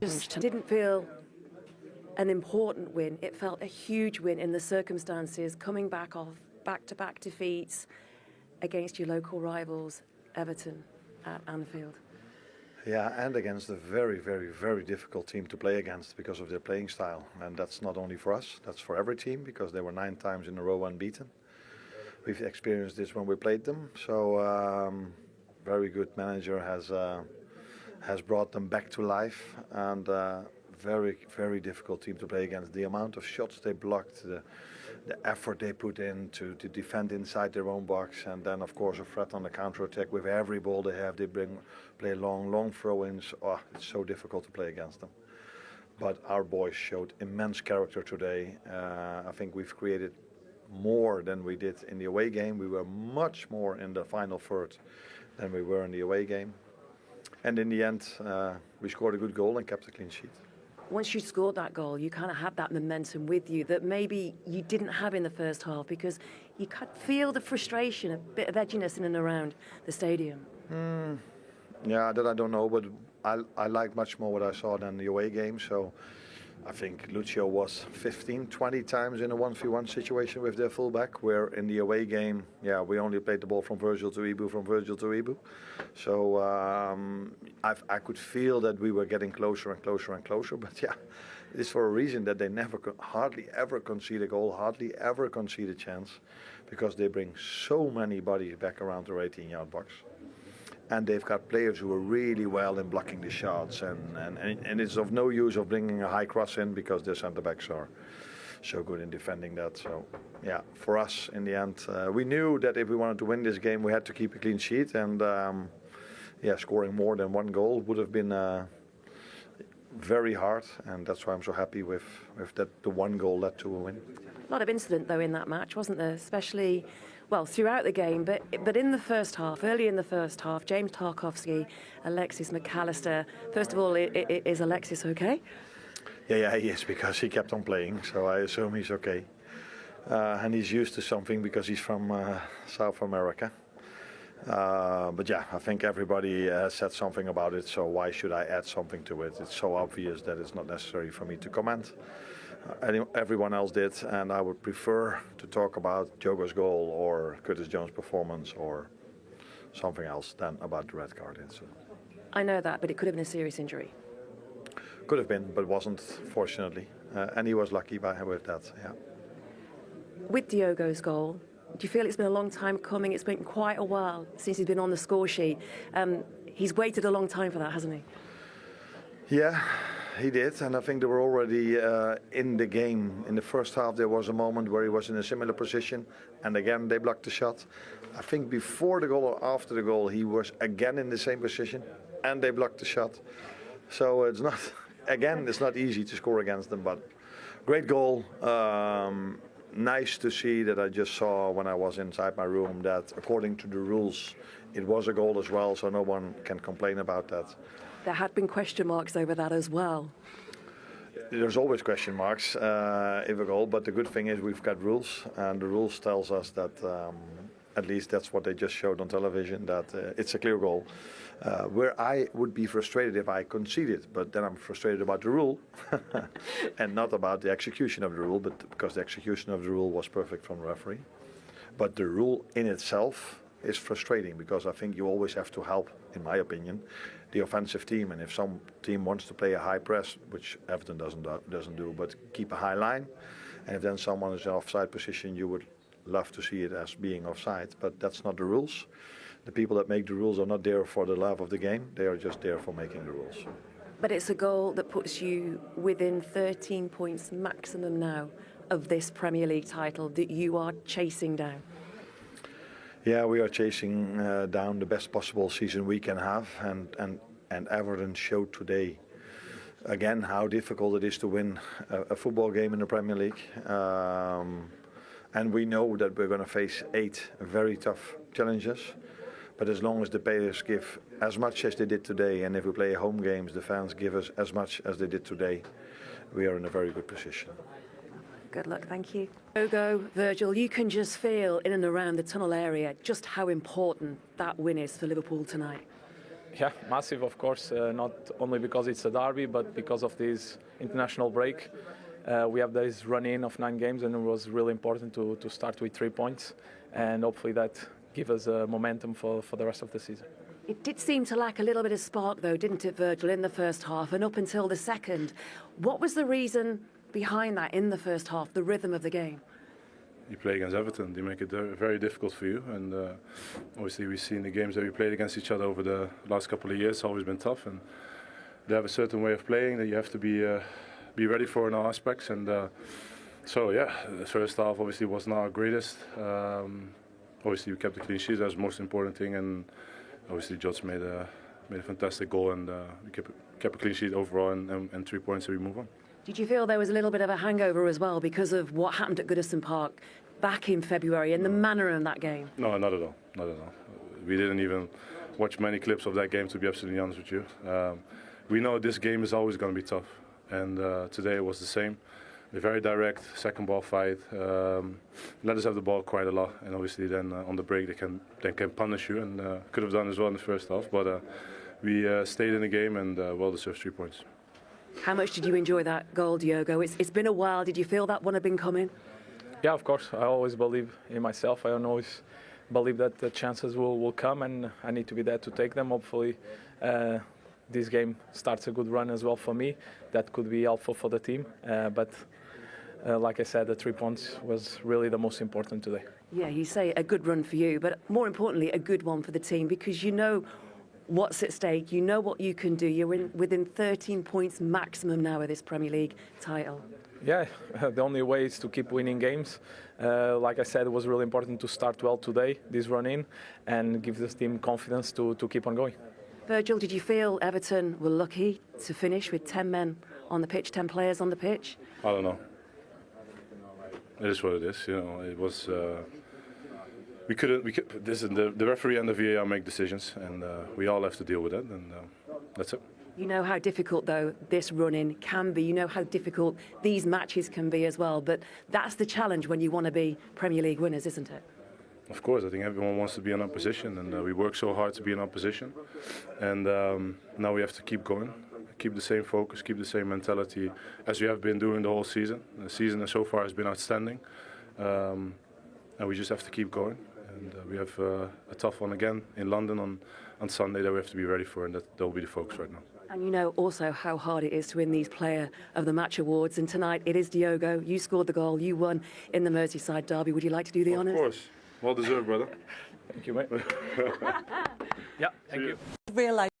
Just didn't feel an important win. It felt a huge win in the circumstances, coming back off back-to-back defeats against your local rivals, Everton, at Anfield. Yeah, and against a very, very, very difficult team to play against because of their playing style. And that's not only for us, that's for every team, because they were 9 times in a row unbeaten. We've experienced this when we played them. So very good manager has brought them back to life, and very, very difficult team to play against. The amount of shots they blocked, the effort they put in to defend inside their own box, and then of course a threat on the counter-attack. With every ball they have, they play long throw-ins. Oh, it's so difficult to play against them. But our boys showed immense character today. I think we've created more than we did in the away game. We were much more in the final third than we were in the away game. And in the end, we scored a good goal and kept a clean sheet. Once you scored that goal, you kind of had that momentum with you that maybe you didn't have in the first half, because you could feel the frustration, a bit of edginess in and around the stadium. Yeah, that I don't know, but I liked much more what I saw than the away game. So I think Lucio was 15, 20 times in a 1v1 situation with their fullback, where in the away game, yeah, we only played the ball from Virgil to Ibu, from Virgil to Ibu. So I could feel that we were getting closer and closer and closer. But yeah, it's for a reason that they hardly ever concede a goal, hardly ever concede a chance, because they bring so many bodies back around their 18-yard box. And they've got players who are really well in blocking the shots, and it's of no use of bringing a high cross in, because their centre-backs are so good in defending that. So, yeah, for us, in the end, we knew that if we wanted to win this game, we had to keep a clean sheet, and yeah, scoring more than 1 goal would have been very hard, and that's why I'm so happy with that the 1 goal led to a win. A lot of incident, though, in that match, wasn't there? Especially, well, throughout the game, but in the first half, early in the first half, James Tarkowski, Alexis McAllister. First of all, is Alexis okay? Yeah, he is, because he kept on playing, so I assume he's okay. And he's used to something, because he's from South America. But yeah, I think everybody has said something about it, so why should I add something to it? It's so obvious that it's not necessary for me to comment. Everyone else did, and I would prefer to talk about Jogo's goal or Curtis Jones' performance or something else than about the red card incident. I know that, but it could have been a serious injury. Could have been, but wasn't, fortunately. And he was lucky with that, yeah. With Diogo's goal, do you feel it's been a long time coming? It's been quite a while since he's been on the score sheet. He's waited a long time for that, hasn't he? Yeah, he did, and I think they were already in the game. In the first half, there was a moment where he was in a similar position, and again, they blocked the shot. I think before the goal or after the goal, he was again in the same position, and they blocked the shot. So it's not, again, it's not easy to score against them, but great goal. Nice to see that I just saw when I was inside my room that according to the rules, it was a goal as well, so no one can complain about that. There had been question marks over that as well. There's always question marks if a goal, but the good thing is we've got rules, and the rules tells us that at least that's what they just showed on television, that it's a clear goal. Where I would be frustrated if I conceded, but then I'm frustrated about the rule and not about the execution of the rule, but because the execution of the rule was perfect from the referee. But the rule in itself is frustrating, because I think you always have to help, in my opinion, the offensive team. And if some team wants to play a high press, which Everton doesn't do, but keep a high line, and if then someone is in offside position, you would love to see it as being offside, but that's not the rules. The people that make the rules are not there for the love of the game, they are just there for making the rules. But it's a goal that puts you within 13 points maximum now of this Premier League title that you are chasing down. Yeah, we are chasing down the best possible season we can have, and Everton showed today again how difficult it is to win a football game in the Premier League. And we know that we're going to face 8 very tough challenges. But as long as the players give as much as they did today, and if we play home games, the fans give us as much as they did today, we are in a very good position. Good luck, thank you. Jogo, Virgil, you can just feel in and around the tunnel area just how important that win is for Liverpool tonight. Yeah, massive, of course, not only because it's a derby, but because of this international break. We have this run-in of 9 games, and it was really important to start with 3 points, and hopefully that give us momentum for the rest of the season. It did seem to lack a little bit of spark, though, didn't it, Virgil, in the first half and up until the second? What was the reason behind that in the first half, the rhythm of the game? You play against Everton, they make it very difficult for you, and obviously we've seen the games that we played against each other over the last couple of years. It's always been tough, and they have a certain way of playing that you have to be ready for in all aspects. And so yeah, the first half obviously was not our greatest. Obviously we kept the clean sheet, that was the most important thing, and obviously Jota made a fantastic goal, and we kept a clean sheet overall, and 3 points, so we move on. Did you feel there was a little bit of a hangover as well because of what happened at Goodison Park back in February and the manner of that game? No, not at all. Not at all. We didn't even watch many clips of that game, to be absolutely honest with you. We know this game is always going to be tough, and today it was the same. A very direct second ball fight. Let us have the ball quite a lot, and obviously then on the break they can punish you, and could have done as well in the first half. But we stayed in the game and well-deserved 3 points. How much did you enjoy that goal, Diogo? It's been a while. Did you feel that one had been coming? Yeah, of course. I always believe in myself. I always believe that the chances will come, and I need to be there to take them. Hopefully, this game starts a good run as well for me. That could be helpful for the team. But like I said, the 3 points was really the most important today. Yeah, you say a good run for you, but more importantly, a good one for the team, because you know what's at stake, you know what you can do. You're within 13 points maximum now of this Premier League title. Yeah, the only way is to keep winning games. Like I said, it was really important to start well today, this run-in, and give this team confidence to keep on going. Virgil, did you feel Everton were lucky to finish with 10 men on the pitch, 10 players on the pitch? I don't know. It is what it is. You know, it was. We couldn't. The referee and the VAR make decisions, and we all have to deal with it, and that's it. You know how difficult, though, this run-in can be. You know how difficult these matches can be as well. But that's the challenge when you want to be Premier League winners, isn't it? Of course, I think everyone wants to be in our position, and we work so hard to be in our position. And now we have to keep going, keep the same focus, keep the same mentality as we have been doing the whole season. The season so far has been outstanding, and we just have to keep going. And we have a tough one again in London on Sunday that we have to be ready for, and that will be the focus right now. And you know also how hard it is to win these Player of the Match awards. And tonight it is Diogo. You scored the goal. You won in the Merseyside derby. Would you like to do the honours? Of course. Well deserved, brother. Thank you, mate. Yeah, thank you. Realize